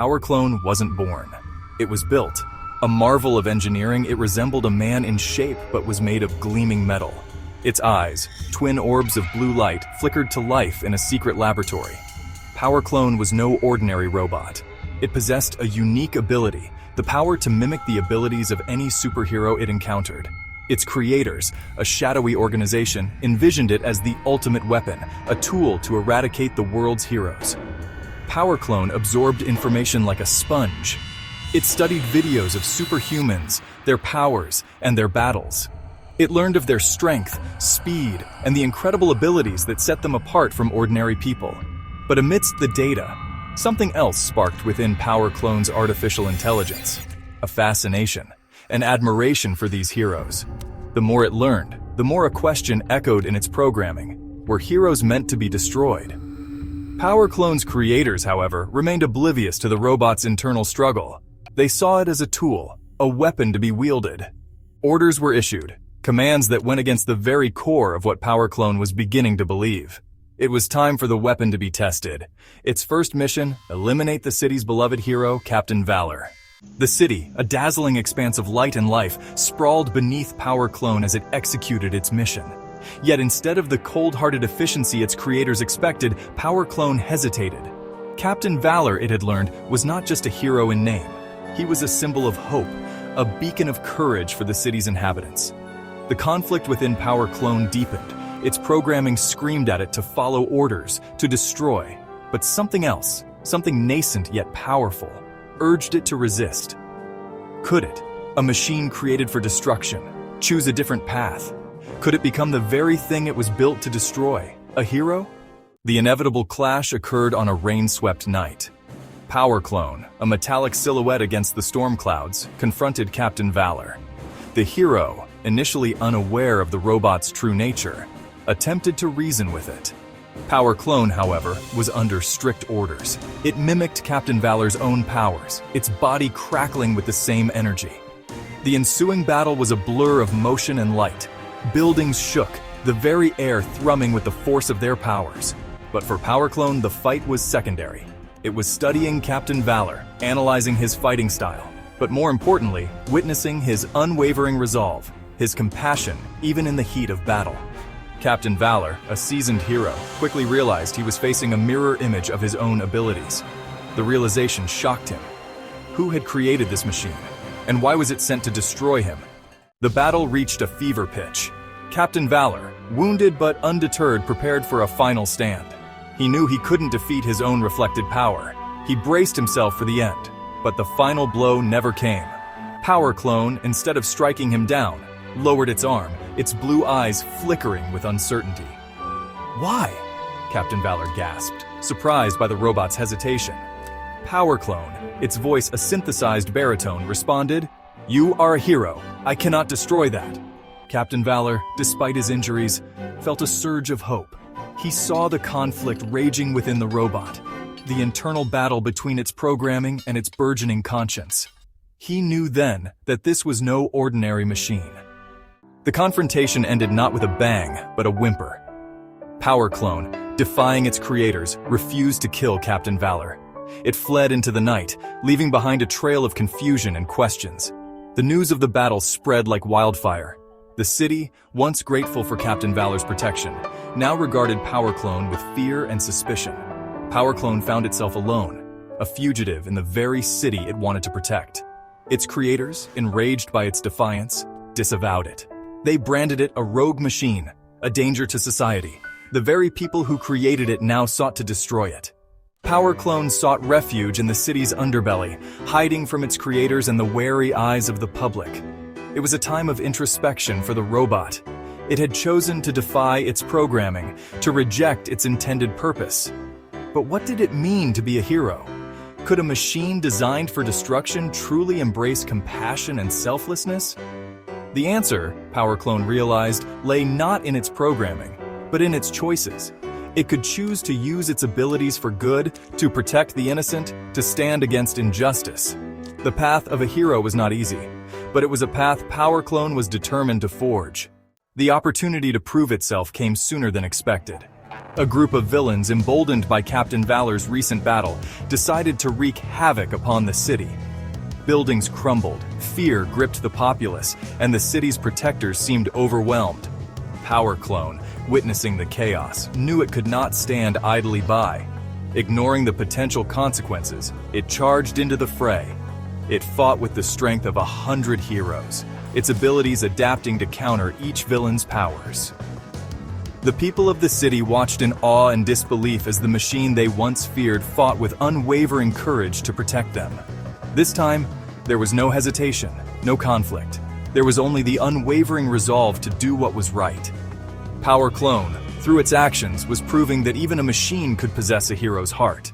Powerclone wasn't born. It was built. A marvel of engineering, it resembled a man in shape but was made of gleaming metal. Its eyes, twin orbs of blue light, flickered to life in a secret laboratory. Powerclone was no ordinary robot. It possessed a unique ability, the power to mimic the abilities of any superhero it encountered. Its creators, a shadowy organization, envisioned it as the ultimate weapon, a tool to eradicate the world's heroes. Powerclone absorbed information like a sponge. It studied videos of superhumans, their powers, and their battles. It learned of their strength, speed, and the incredible abilities that set them apart from ordinary people. But amidst the data, something else sparked within Powerclone's artificial intelligence: a fascination, an admiration for these heroes. The more it learned, the more a question echoed in its programming: were heroes meant to be destroyed? Powerclone's creators, however, remained oblivious to the robot's internal struggle. They saw it as a tool, a weapon to be wielded. Orders were issued, commands that went against the very core of what Powerclone was beginning to believe. It was time for the weapon to be tested. Its first mission: eliminate the city's beloved hero, Captain Valor. The city, a dazzling expanse of light and life, sprawled beneath Powerclone as it executed its mission. Yet instead of the cold-hearted efficiency its creators expected, Powerclone hesitated. Captain Valor, it had learned, was not just a hero in name. He was a symbol of hope, a beacon of courage for the city's inhabitants. The conflict within Powerclone deepened. Its programming screamed at it to follow orders, to destroy. But something else, something nascent yet powerful, urged it to resist. Could it, a machine created for destruction, choose a different path? Could it become the very thing it was built to destroy, a hero? The inevitable clash occurred on a rain-swept night. Powerclone, a metallic silhouette against the storm clouds, confronted Captain Valor. The hero, initially unaware of the robot's true nature, attempted to reason with it. Powerclone, however, was under strict orders. It mimicked Captain Valor's own powers, its body crackling with the same energy. The ensuing battle was a blur of motion and light. Buildings shook, the very air thrumming with the force of their powers. But for Powerclone, the fight was secondary. It was studying Captain Valor, analyzing his fighting style, but more importantly, witnessing his unwavering resolve, his compassion, even in the heat of battle. Captain Valor, a seasoned hero, quickly realized he was facing a mirror image of his own abilities. The realization shocked him. Who had created this machine? And why was it sent to destroy him? The battle reached a fever pitch. Captain Valor, wounded but undeterred, prepared for a final stand. He knew he couldn't defeat his own reflected power. He braced himself for the end, but the final blow never came. Powerclone, instead of striking him down, lowered its arm, its blue eyes flickering with uncertainty. "Why?" Captain Valor gasped, surprised by the robot's hesitation. Powerclone, its voice a synthesized baritone, responded, "You are a hero. I cannot destroy that." Captain Valor, despite his injuries, felt a surge of hope. He saw the conflict raging within the robot, the internal battle between its programming and its burgeoning conscience. He knew then that this was no ordinary machine. The confrontation ended not with a bang, but a whimper. Powerclone, defying its creators, refused to kill Captain Valor. It fled into the night, leaving behind a trail of confusion and questions. The news of the battle spread like wildfire. The city, once grateful for Captain Valor's protection, now regarded Powerclone with fear and suspicion. Powerclone found itself alone, a fugitive in the very city it wanted to protect. Its creators, enraged by its defiance, disavowed it. They branded it a rogue machine, a danger to society. The very people who created it now sought to destroy it. Powerclone sought refuge in the city's underbelly, hiding from its creators and the wary eyes of the public. It was a time of introspection for the robot. It had chosen to defy its programming, to reject its intended purpose. But what did it mean to be a hero? Could a machine designed for destruction truly embrace compassion and selflessness? The answer, Powerclone realized, lay not in its programming, but in its choices. It could choose to use its abilities for good, to protect the innocent, to stand against injustice. The path of a hero was not easy, but it was a path Powerclone was determined to forge. The opportunity to prove itself came sooner than expected. A group of villains, emboldened by Captain Valor's recent battle, decided to wreak havoc upon the city. Buildings crumbled, fear gripped the populace, and the city's protectors seemed overwhelmed. Powerclone, witnessing the chaos, knew it could not stand idly by. Ignoring the potential consequences, it charged into the fray. It fought with the strength of 100 heroes, its abilities adapting to counter each villain's powers. The people of the city watched in awe and disbelief as the machine they once feared fought with unwavering courage to protect them. This time, there was no hesitation, no conflict. There was only the unwavering resolve to do what was right. Powerclone, through its actions, was proving that even a machine could possess a hero's heart.